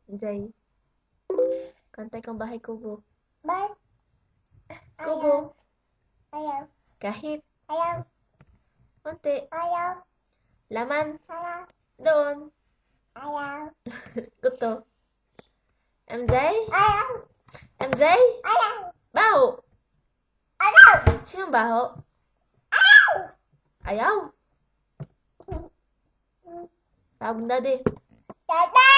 Jay, kantay kang bahay kubo. Ba't? Kubo. Ayaw. Kahit. Ayaw. Unti. Ayaw. Laman. Ayaw. Doon. Ayaw. Guto. MJ? Ayaw. MJ? Ayaw. Baho. Ayaw. Sinong baho? Ayaw. Ayaw. Tawag na di. Dada.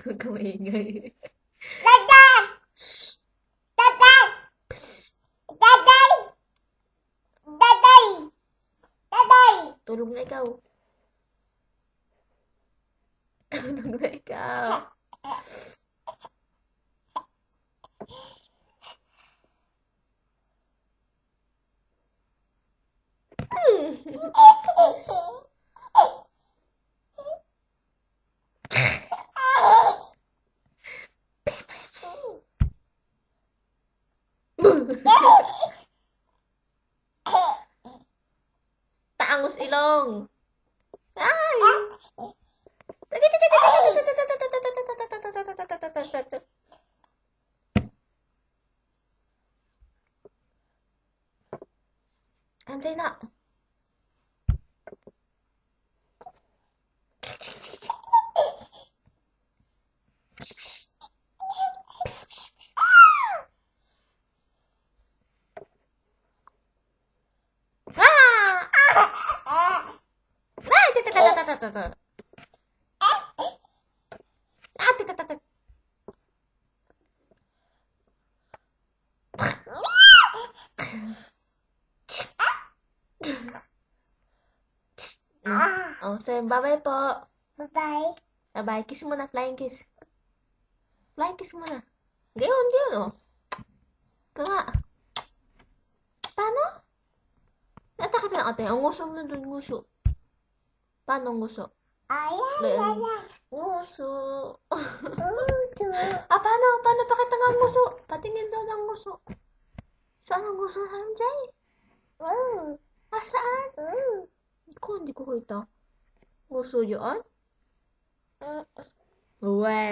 Huwag ka maingay. Dada. Dada. Dada. Dada. Dada. Tulog na ikaw. Tulog na ikaw. Taangus ilong. Ay! Andiyan na. Oh, so bye-bye po. Bye-bye. Bye-bye. Kiss muna. Flying kiss. Flying kiss muna. Gayon, gayon, oh. Ika nga. Paano? Natakot na ate. Ang nguso mo dun, nguso. Paano ang nguso? Ayaw. Gayon. Ayaw. Nguso. Uto. Paano? Paano pakita nga ang nguso? Patingin daw ng nguso. Saan ang nguso na Jay? Saan? Hindi ko kita. Nguso yun? Uwe.